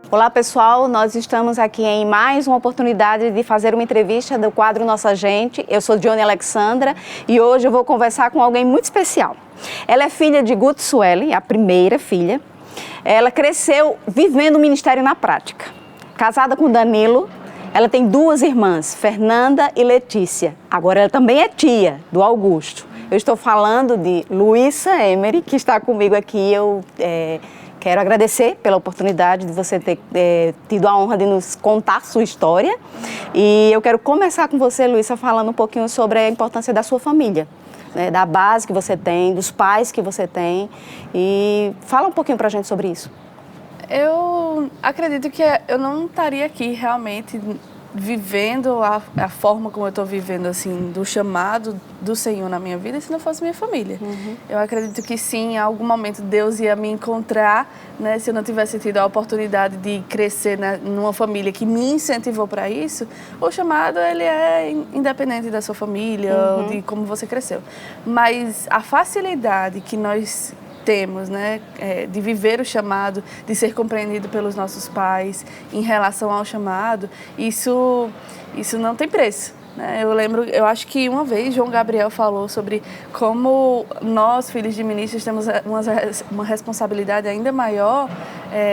Olá pessoal, nós estamos aqui em mais uma oportunidade de fazer uma entrevista do quadro Nossa Gente. Eu sou Johnny Alexandra e hoje eu vou conversar com alguém muito especial. Ela é filha de Guto Sueli, a primeira filha. Ela cresceu vivendo o ministério na prática. Casada com Danilo, ela tem duas irmãs, Fernanda e Letícia. Agora ela também é tia do Augusto. Eu estou falando de Luísa Emery, que está comigo aqui. Eu quero agradecer pela oportunidade de você ter tido a honra de nos contar sua história. E eu quero começar com você, Luísa, falando um pouquinho sobre a importância da sua família, né, da base que você tem, dos pais que você tem. E fala um pouquinho pra gente sobre isso. Eu acredito que eu não estaria aqui realmente vivendo a forma como eu estou vivendo, assim, do chamado do Senhor na minha vida, se não fosse minha família. Eu acredito que sim, em algum momento Deus ia me encontrar, né, se eu não tivesse tido a oportunidade de crescer numa família que me incentivou para isso. O chamado, ele é independente da sua família, ou de como você cresceu. Mas a facilidade que nós temos, né, de viver o chamado, de ser compreendido pelos nossos pais em relação ao chamado, isso não tem preço, né? Eu acho que uma vez João Gabriel falou sobre como nós, filhos de ministros, temos uma responsabilidade ainda maior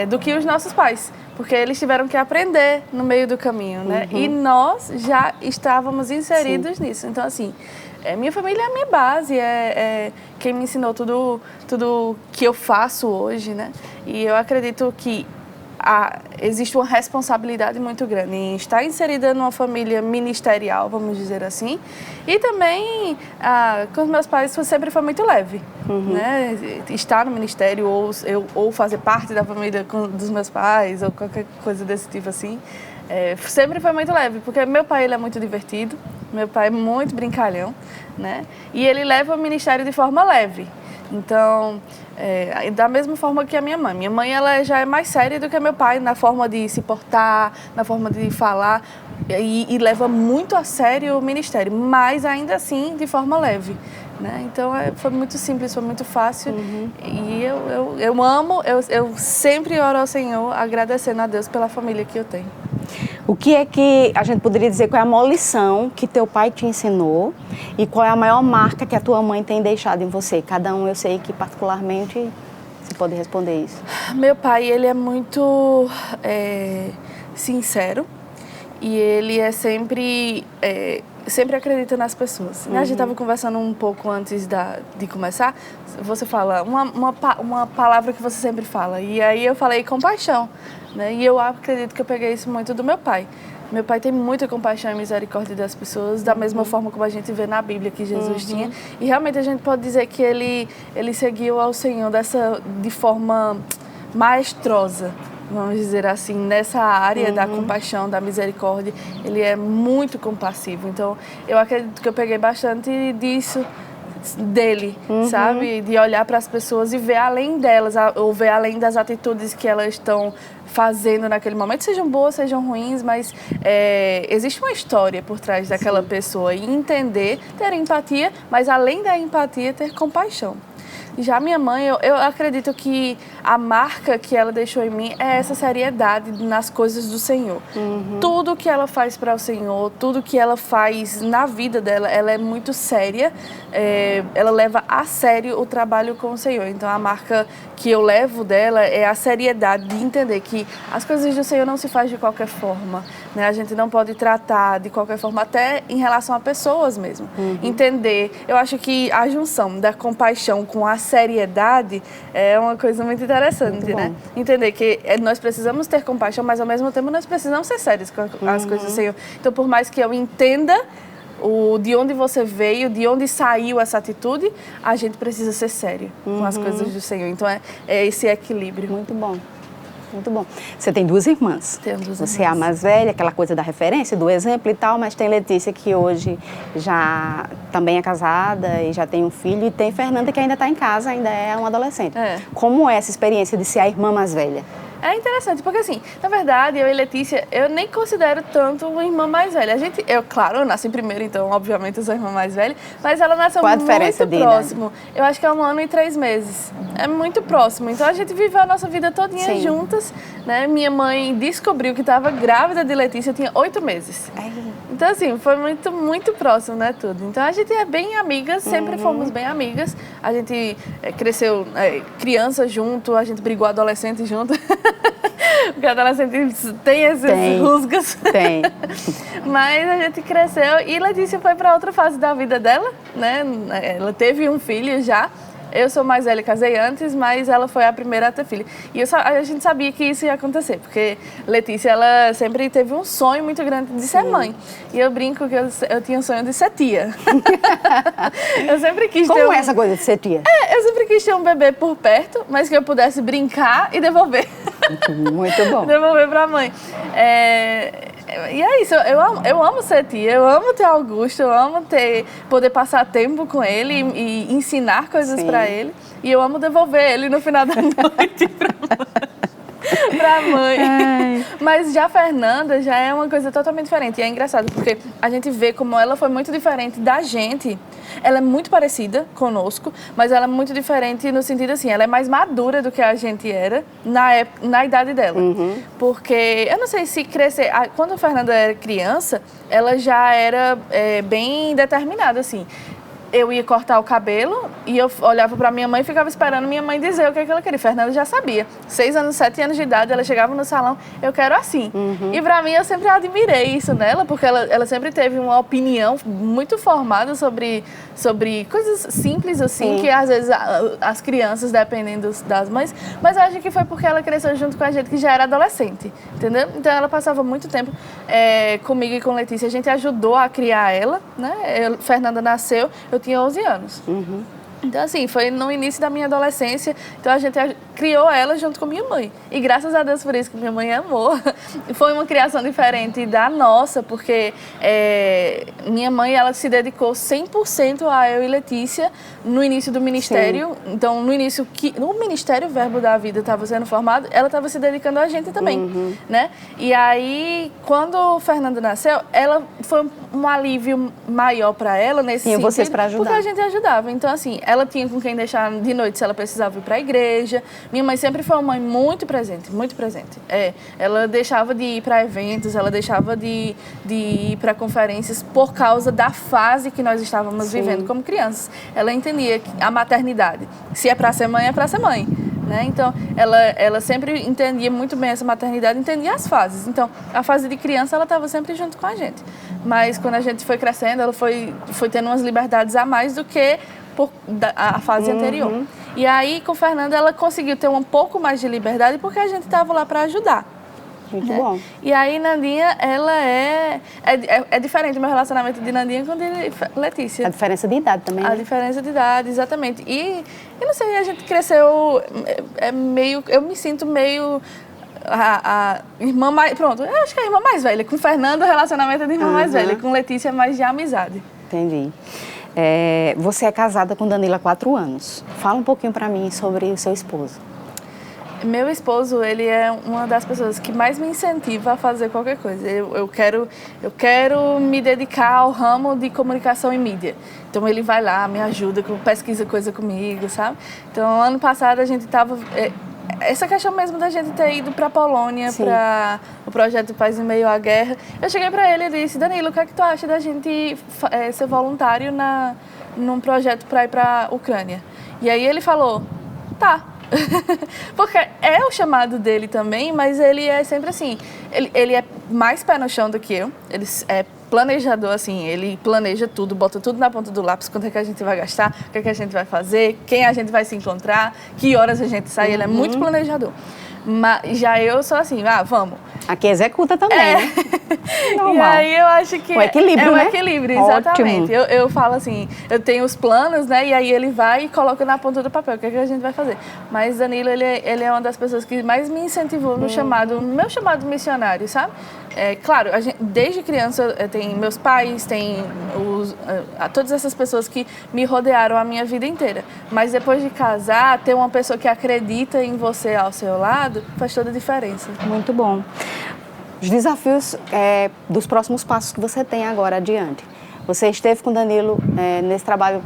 do que os nossos pais, porque eles tiveram que aprender no meio do caminho, né? E nós já estávamos inseridos nisso. Então, assim, minha família é a minha base, quem me ensinou tudo que eu faço hoje, né? E eu acredito que existe uma responsabilidade muito grande em estar inserida numa família ministerial, vamos dizer assim. E também, com os meus pais, sempre foi muito leve, né? Estar no ministério ou fazer parte da família dos meus pais ou qualquer coisa desse tipo assim, sempre foi muito leve, porque meu pai, ele é muito divertido, meu pai é muito brincalhão, né? E ele leva o ministério de forma leve. Então, da mesma forma que a minha mãe. Minha mãe, ela já é mais séria do que meu pai na forma de se portar, na forma de falar, e leva muito a sério o ministério, mas ainda assim de forma leve, né? Então, foi muito simples, foi muito fácil. E eu amo, eu sempre oro ao Senhor agradecendo a Deus pela família que eu tenho. O que é que a gente poderia dizer, qual é a maior lição que teu pai te ensinou e qual é a maior marca que a tua mãe tem deixado em você? Cada um, eu sei que particularmente você pode responder isso. Meu pai, ele é muito sincero e ele sempre acredita nas pessoas. A gente estava conversando um pouco antes de começar, você fala uma palavra que você sempre fala, e aí eu falei compaixão, né? E eu acredito que eu peguei isso muito do meu pai. Meu pai tem muita compaixão e misericórdia das pessoas, da mesma forma como a gente vê na Bíblia que Jesus tinha. E realmente a gente pode dizer que ele seguiu ao Senhor de forma maestrosa, vamos dizer assim, nessa área da compaixão, da misericórdia. Ele é muito compassivo. Então, eu acredito que eu peguei bastante disso dele, sabe? De olhar para as pessoas e ver além delas, ou ver além das atitudes que elas estão fazendo naquele momento, sejam boas, sejam ruins, mas existe uma história por trás daquela pessoa, e entender, ter empatia, mas além da empatia, ter compaixão. Já minha mãe, eu acredito que a marca que ela deixou em mim é essa seriedade nas coisas do Senhor. Tudo que ela faz para o Senhor, tudo que ela faz na vida dela, ela é muito séria, ela leva a sério o trabalho com o Senhor. Então, a marca que eu levo dela é a seriedade de entender que as coisas do Senhor não se faz de qualquer forma, né? A gente não pode tratar de qualquer forma, até em relação a pessoas mesmo. Entender, eu acho que a junção da compaixão com a seriedade é uma coisa muito interessante, né? Entender que nós precisamos ter compaixão, mas ao mesmo tempo nós precisamos ser sérios com as coisas do Senhor. Então, por mais que eu entenda de onde você veio, de onde saiu essa atitude, a gente precisa ser sério com as coisas do Senhor. Então, é esse equilíbrio. Muito bom. Muito bom. Você tem duas irmãs. Tenho duas irmãs. Você é a mais velha, aquela coisa da referência, do exemplo e tal, mas tem Letícia, que hoje já também é casada e já tem um filho, e tem Fernanda, que ainda está em casa, ainda é uma adolescente. Como é essa experiência de ser a irmã mais velha? É interessante, porque assim, na verdade, eu e Letícia, eu nem considero tanto uma irmã mais velha. Claro, eu nasci primeiro, então, obviamente, eu sou a irmã mais velha, mas ela nasceu muito próximo. Eu acho que é 1 ano e 3 meses. É muito próximo. Então, a gente viveu a nossa vida todinha juntas, né? Minha mãe descobriu que estava grávida de Letícia, eu tinha 8 meses. Então, assim, foi muito, muito próximo, né, tudo. Então, a gente é bem amigas, sempre fomos bem amigas. A gente cresceu criança junto, a gente brigou adolescente junto. Porque adolescente tem esses rusgas. Tem. Mas a gente cresceu e Letícia foi para outra fase da vida dela, né? Ela teve um filho já. Eu sou mais velha, casei antes, mas ela foi a primeira a ter filho. E a gente sabia que isso ia acontecer, porque Letícia, ela sempre teve um sonho muito grande de ser mãe. E eu brinco que eu tinha um sonho de ser tia. Eu sempre quis ter Como é essa coisa de ser tia? Eu sempre quis ter um bebê por perto, mas que eu pudesse brincar e devolver. Muito bom. Devolver pra mãe. E é isso, eu amo ser tia, eu amo ter Augusto, eu amo poder passar tempo com ele e ensinar coisas pra ele. E eu amo devolver ele no final da noite pra mãe. Mas já a Fernanda já é uma coisa totalmente diferente. E é engraçado, porque a gente vê como ela foi muito diferente da gente. Ela é muito parecida conosco, mas ela é muito diferente no sentido assim, ela é mais madura do que a gente era na idade dela. Porque, eu não sei se crescer... Quando a Fernanda era criança, ela já era bem determinada, assim. Eu ia cortar o cabelo e eu olhava pra minha mãe e ficava esperando minha mãe dizer o que ela queria. Fernanda já sabia. 6 anos, 7 anos de idade, ela chegava no salão, eu quero assim. E pra mim, eu sempre admirei isso nela, porque ela sempre teve uma opinião muito formada sobre coisas simples, assim, que às vezes as crianças dependem das mães. Mas eu acho que foi porque ela cresceu junto com a gente, que já era adolescente, entendeu? Então, ela passava muito tempo comigo e com Letícia. A gente ajudou a criar ela, né? Fernanda nasceu, eu tinha 11 anos. Então, assim, foi no início da minha adolescência. Então, a gente criou ela junto com minha mãe. E graças a Deus por isso que minha mãe amou. Foi uma criação diferente da nossa, porque minha mãe, ela se dedicou 100% a eu e Letícia no início do ministério. Então, no início, no Ministério Verbo da Vida estava sendo formado, ela estava se dedicando a gente também, né? E aí, quando o Fernando nasceu, ela foi um alívio maior para ela nesse sentido. Vocês para ajudar. Porque a gente ajudava. Então, assim, ela tinha com quem deixar de noite se ela precisava ir para a igreja. Minha mãe sempre foi uma mãe muito presente, muito presente. Ela deixava de ir para eventos, ela deixava de ir para conferências por causa da fase que nós estávamos vivendo como crianças. Ela entendia que a maternidade, se é para ser mãe, é para ser mãe. Né? Então, ela sempre entendia muito bem essa maternidade, entendia as fases. Então, a fase de criança, ela estava sempre junto com a gente. Mas, quando a gente foi crescendo, ela foi tendo umas liberdades a mais do que a fase anterior. E aí, com Fernanda, ela conseguiu ter um pouco mais de liberdade porque a gente estava lá para ajudar. Muito bom. E aí, Nandinha, ela é diferente o meu relacionamento de Nandinha com o de Letícia. A diferença de idade também, A diferença de idade, exatamente. E, eu não sei, a gente cresceu eu me sinto meio... A irmã mais... Pronto, eu acho que a irmã mais velha. Com Fernanda, o relacionamento é de irmã mais velha. Com Letícia, é mais de amizade. Entendi. Você é casada com Danilo há 4 anos. Fala um pouquinho para mim sobre o seu esposo. Meu esposo, ele é uma das pessoas que mais me incentiva a fazer qualquer coisa. Eu quero me dedicar ao ramo de comunicação e mídia. Então, ele vai lá, me ajuda, pesquisa coisa comigo, sabe? Então, ano passado, a gente estava... Essa questão mesmo da gente ter ido para a Polônia, para o projeto Paz em Meio à Guerra. Eu cheguei para ele e disse, Danilo, o que é que tu acha da gente ser voluntário num projeto para ir para a Ucrânia? E aí ele falou, tá. Porque é o chamado dele também, mas ele é sempre assim, ele é mais pé no chão do que eu, ele é planejador, assim, ele planeja tudo, bota tudo na ponta do lápis, quanto é que a gente vai gastar, o que é que a gente vai fazer, quem a gente vai se encontrar, que horas a gente sai, ele é muito planejador. Mas já eu sou assim, vamos. Aqui executa também, né? E aí eu acho que o equilíbrio, é né? o equilíbrio, exatamente. Eu falo assim, eu tenho os planos, né? E aí ele vai e coloca na ponta do papel o que é que a gente vai fazer. Mas Danilo, ele é uma das pessoas que mais me incentivou no meu chamado missionário, sabe? Claro, desde criança tem meus pais, tem todas essas pessoas que me rodearam a minha vida inteira. Mas depois de casar, ter uma pessoa que acredita em você ao seu lado chamado, faz toda a diferença. Muito bom. Os desafios dos próximos passos que você tem agora adiante. Você esteve com Danilo nesse trabalho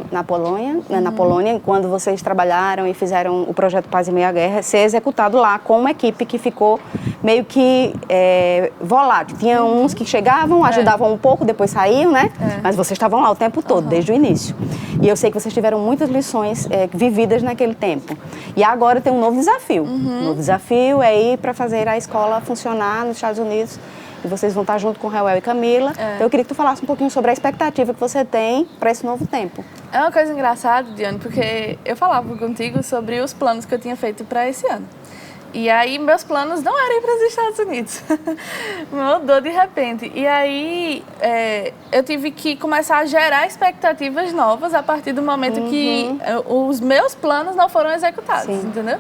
na Polônia, quando vocês trabalharam e fizeram o projeto Paz e Meia Guerra, ser executado lá com uma equipe que ficou meio que volátil. Tinha uns que chegavam, ajudavam um pouco, depois saíam, né? Mas vocês estavam lá o tempo todo, desde o início. E eu sei que vocês tiveram muitas lições vividas naquele tempo. E agora tem um novo desafio. O novo desafio é ir para fazer a escola funcionar nos Estados Unidos. E vocês vão estar junto com Reuel e Camila. Então eu queria que tu falasse um pouquinho sobre a expectativa que você tem para esse novo tempo. É uma coisa engraçada, Diane, porque eu falava contigo sobre os planos que eu tinha feito para esse ano. E aí meus planos não eram ir para os Estados Unidos. Mudou de repente. E aí eu tive que começar a gerar expectativas novas a partir do momento que os meus planos não foram executados, entendeu?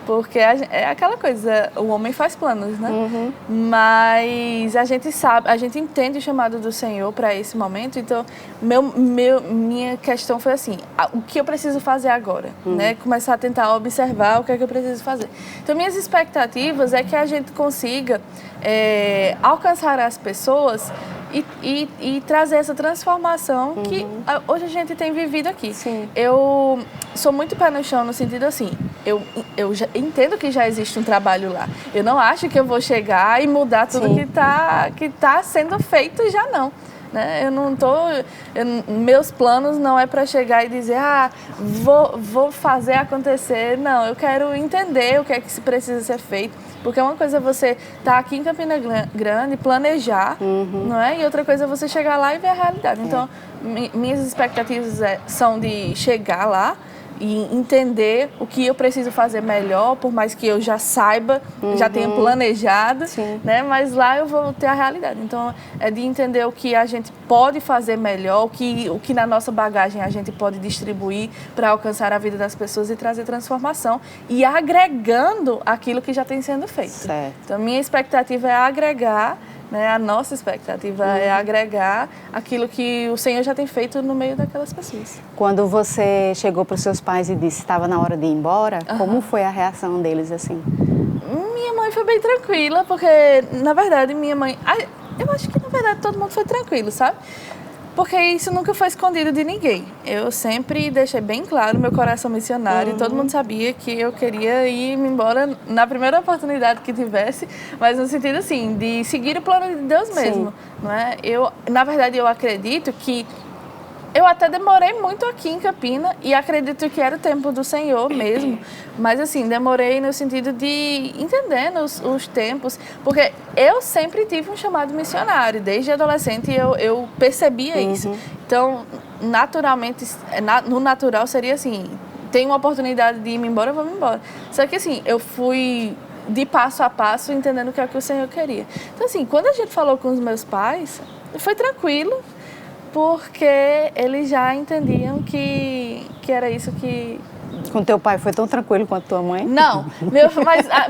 Porque é aquela coisa, o homem faz planos, né? Mas a gente sabe, a gente entende o chamado do Senhor para esse momento. Então, minha questão foi assim, o que eu preciso fazer agora? Né? Começar a tentar observar o que é que eu preciso fazer. Então, minhas expectativas é que a gente consiga alcançar as pessoas e trazer essa transformação que hoje a gente tem vivido aqui. Sim. Eu sou muito pé no chão no sentido assim, eu já entendo que já existe um trabalho lá. Eu não acho que eu vou chegar e mudar tudo que tá sendo feito, já não. Né? Eu não tô, meus planos não é para chegar e dizer, vou fazer acontecer. Não, eu quero entender o que é que precisa ser feito. Porque uma coisa é você estar aqui em Campina Grande, planejar, não é? E outra coisa é você chegar lá e ver a realidade. Então, minhas expectativas são de chegar lá e entender o que eu preciso fazer melhor, por mais que eu já saiba, já tenha planejado, né? Mas lá eu vou ter a realidade. Então, é de entender o que a gente pode fazer melhor, o que na nossa bagagem a gente pode distribuir para alcançar a vida das pessoas e trazer transformação e agregando aquilo que já tem sendo feito. Certo. Então, minha expectativa é agregar, né? A nossa expectativa é agregar aquilo que o Senhor já tem feito no meio daquelas pessoas. Quando você chegou para os seus pais e disse que estava na hora de ir embora, como foi a reação deles assim? Minha mãe foi bem tranquila, porque, na verdade, minha mãe... Eu acho que, na verdade, todo mundo foi tranquilo, sabe? Porque isso nunca foi escondido de ninguém. Eu sempre deixei bem claro o meu coração missionário. Todo mundo sabia que eu queria ir embora na primeira oportunidade que tivesse, mas no sentido assim, de seguir o plano de Deus mesmo. Não é? Na verdade, eu acredito que eu até demorei muito aqui em Campina e acredito que era o tempo do Senhor mesmo, mas assim, demorei no sentido de entendendo os tempos, porque eu sempre tive um chamado missionário, desde adolescente eu percebia isso. Então, naturalmente, no natural seria assim, tem uma oportunidade de ir embora, eu vou me embora. Só que assim, eu fui de passo a passo entendendo o que é que o Senhor queria. Então assim, quando a gente falou com os meus pais, foi tranquilo, porque eles já entendiam que era isso que... Com teu pai foi tão tranquilo quanto tua mãe? Não,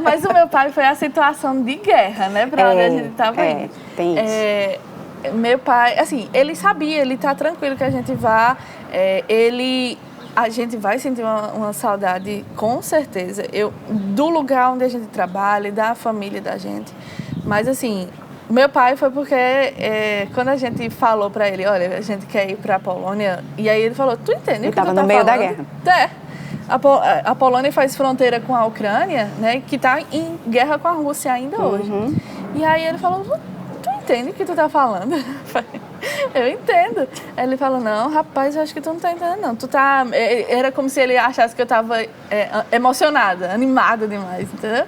mas o meu pai foi a situação de guerra, né? Para onde a gente estava indo. Tem isso. Meu pai, assim, ele sabia, ele tá tranquilo que a gente vá. A gente vai sentir uma saudade, com certeza, do lugar onde a gente trabalha, da família da gente. Mas, assim... Meu pai foi porque quando a gente falou para ele, olha, a gente quer ir para a Polônia, e aí ele falou, tu entende o que tu tá falando? Estava no meio da guerra. A Polônia faz fronteira com a Ucrânia, né, que está em guerra com a Rússia ainda hoje. E aí ele falou, tu entende o que tu tá falando? Eu entendo. Aí ele falou, não, rapaz, eu acho que tu não tá entendendo, não. Tu tá... Era como se ele achasse que eu tava emocionada, animada demais, entendeu?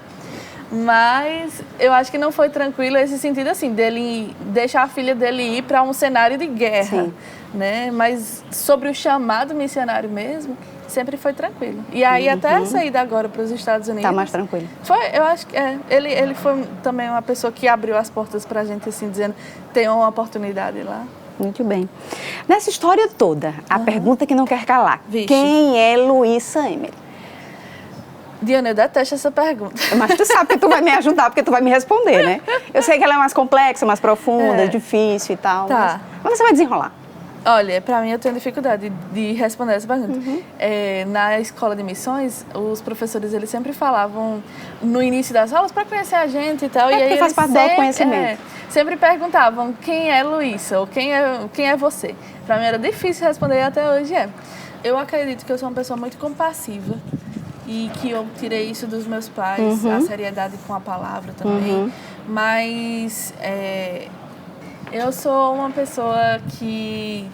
Mas eu acho que não foi tranquilo esse sentido assim, dele deixar a filha dele ir para um cenário de guerra, né? Mas sobre o chamado missionário mesmo, sempre foi tranquilo. E aí até a saída agora para os Estados Unidos... Tá mais tranquilo. Eu acho que ele foi também uma pessoa que abriu as portas para a gente, assim, dizendo, tem uma oportunidade lá. Muito bem. Nessa história toda, a pergunta que não quer calar. Vixe. Quem é Luísa Emery? Diana, eu detesto essa pergunta. Mas tu sabe que tu vai me ajudar, porque tu vai me responder, né? Eu sei que ela é mais complexa, mais profunda, difícil e tal. Tá. Mas você vai desenrolar. Olha, para mim eu tenho dificuldade de responder essa pergunta. Na escola de missões, os professores eles sempre falavam no início das aulas para conhecer a gente e tal. E aí faz parte do autoconhecimento. Sempre perguntavam quem é Luísa ou quem é você. Para mim era difícil responder e até hoje é. Eu acredito que eu sou uma pessoa muito compassiva e que eu tirei isso dos meus pais, a seriedade com a palavra também. Mas eu sou uma pessoa que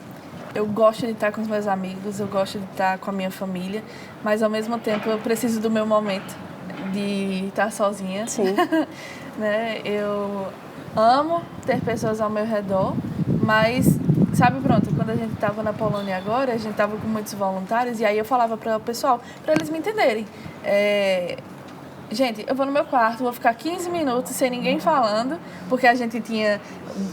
eu gosto de estar com os meus amigos, eu gosto de estar com a minha família, mas ao mesmo tempo eu preciso do meu momento de estar sozinha. Sim. Né? Eu amo ter pessoas ao meu redor, mas, sabe, pronto, quando a gente estava na Polônia agora, a gente estava com muitos voluntários, e aí eu falava para o pessoal, para eles me entenderem. Gente, eu vou no meu quarto, vou ficar 15 minutos sem ninguém falando, porque a gente tinha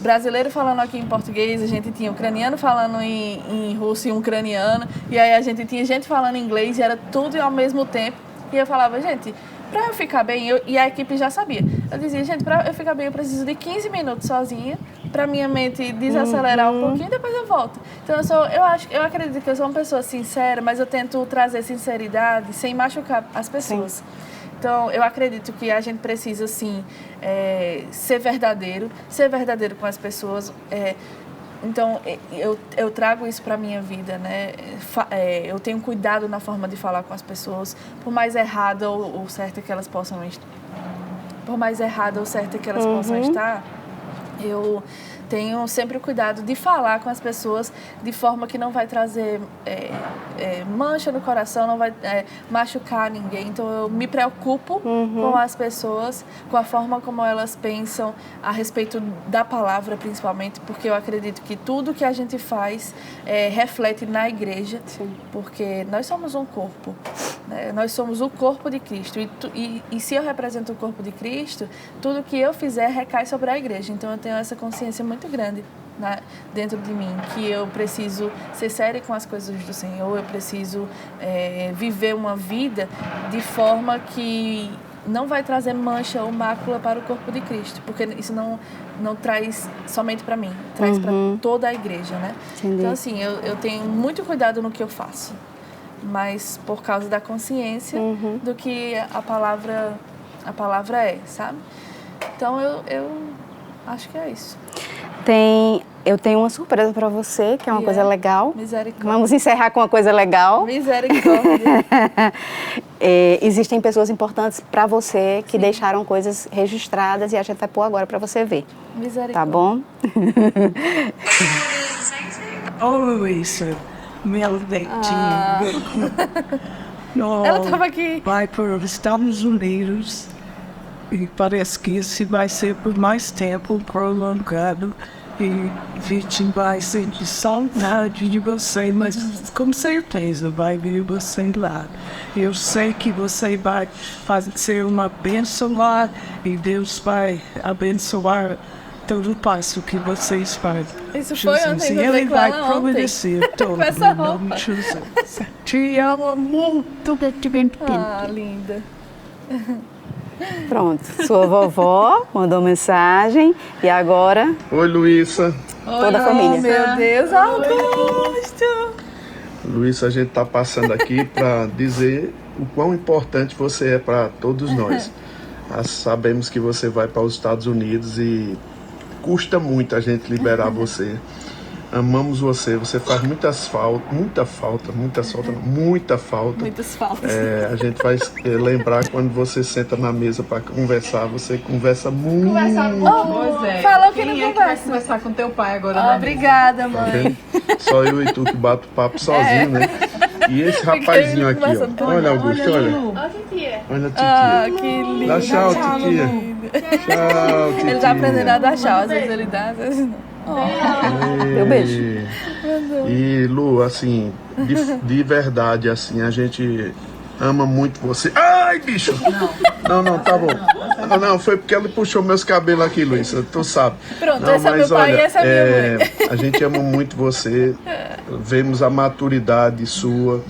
brasileiro falando aqui em português, a gente tinha ucraniano falando em russo e ucraniano, e aí a gente tinha gente falando inglês, e era tudo ao mesmo tempo. E eu falava, gente, para eu ficar bem, e a equipe já sabia. Eu dizia, gente, para eu ficar bem, eu preciso de 15 minutos sozinha, para minha mente desacelerar um pouquinho, e depois eu volto. Então eu acredito que eu sou uma pessoa sincera, mas eu tento trazer sinceridade sem machucar as pessoas. Sim. Então, eu acredito que a gente precisa, sim, ser verdadeiro com as pessoas. Então, eu trago isso para a minha vida, né? Eu tenho cuidado na forma de falar com as pessoas, por mais errada ou certa que elas possam estar. Por mais errada ou certa que elas possam estar, eu tenho sempre o cuidado de falar com as pessoas de forma que não vai trazer mancha no coração, não vai machucar ninguém. Então, eu me preocupo com as pessoas, com a forma como elas pensam a respeito da palavra, principalmente, porque eu acredito que tudo que a gente faz reflete na igreja. Sim. Porque nós somos um corpo, né? Nós somos o corpo de Cristo. E se eu represento o corpo de Cristo, tudo que eu fizer recai sobre a igreja. Então, eu tenho essa consciência muito grande dentro de mim, que eu preciso ser séria com as coisas do Senhor, eu preciso viver uma vida de forma que não vai trazer mancha ou mácula para o corpo de Cristo, porque isso não traz somente para mim, traz para toda a igreja, né? Entendi. Então, assim, eu tenho muito cuidado no que eu faço, mas por causa da consciência do que a palavra é, sabe? Então, eu acho que é isso. Eu tenho uma surpresa para você, que é uma coisa legal. Misericórdia. Vamos encerrar com uma coisa legal. Misericórdia. Existem pessoas importantes para você que deixaram coisas registradas e a gente vai pôr agora para você ver. Misericórdia. Tá bom? Ô, Luísa, meu dentinho. Ela estava aqui. Vai para os Estados Unidos e parece que esse vai ser por mais tempo prolongado. E a gente vai sentir saudade de você, mas com certeza vai ver você lá. Eu sei que você vai ser uma bênção lá e Deus vai abençoar todo o passo que vocês fazem. Isso foi ontem, Ele vai providenciar todo o nome de Jesus. Te amo muito. Ah, linda. Pronto, sua vovó mandou mensagem e agora... Oi, Luísa. Toda a família. Meu Deus, Augusto! Luísa, a gente está passando aqui para dizer o quão importante você é para todos nós. Nós sabemos que você vai para os Estados Unidos e custa muito a gente liberar você. Amamos você, você faz muitas faltas, muitas faltas. Muitas faltas. A gente vai lembrar quando você senta na mesa para conversar, você conversa muito. Falou que não conversa. Vai conversar com teu pai agora. Obrigada, mãe. Só eu e tu que bato papo sozinho, né? E esse rapazinho aqui, ó. Olha, Augusto, olha. Olha a titia. Olha a titia. Ah, que lindo. Dá tchau, titia. Tchau, titia. Ele tá aprendendo a dar tchau, às vezes ele dá, às vezes não. Deu beijo. E Lu, assim, de verdade, assim, a gente ama muito você. Ai, bicho! Não, tá bom. Não, foi porque ela puxou meus cabelos aqui, Luísa, tu sabe. Pronto, não, esse é meu pai e essa é minha mãe. A gente ama muito você, vemos a maturidade sua,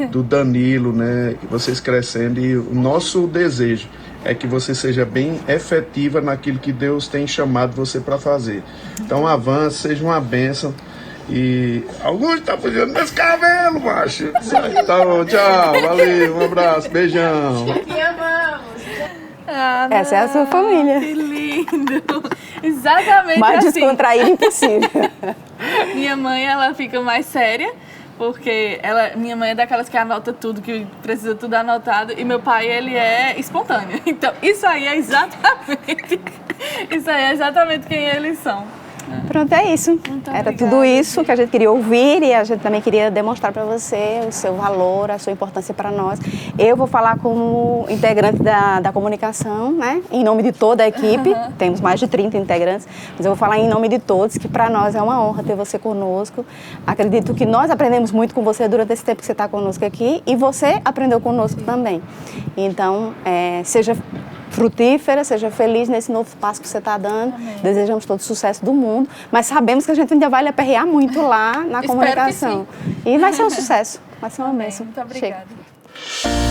do Danilo, né, vocês crescendo, e o nosso desejo é que você seja bem efetiva naquilo que Deus tem chamado você para fazer. Então avance, seja uma bênção. E Augusto tá fugindo desse cabelo, macho. Tá bom, tchau, valeu, um abraço, beijão. Te amamos. Essa é a sua família. Que lindo. Exatamente Mais assim. descontraída impossível. Minha mãe, ela fica mais séria, porque minha mãe é daquelas que anota tudo, que precisa tudo anotado, e meu pai, ele é espontâneo. Então, isso aí é exatamente quem eles são. Pronto, é isso. Muito Era obrigada, tudo isso que a gente queria ouvir e a gente também queria demonstrar para você o seu valor, a sua importância para nós. Eu vou falar como integrante da comunicação, né? Em nome de toda a equipe. Temos mais de 30 integrantes, mas eu vou falar em nome de todos, que para nós é uma honra ter você conosco. Acredito que nós aprendemos muito com você durante esse tempo que você está conosco aqui e você aprendeu conosco também. Então, seja frutífera, seja feliz nesse novo passo que você está dando. Amém. Desejamos todo o sucesso do mundo, mas sabemos que a gente ainda vai lhe aperrear muito lá na comunicação. E vai ser um sucesso, vai ser uma bênção. Muito obrigada. Chega.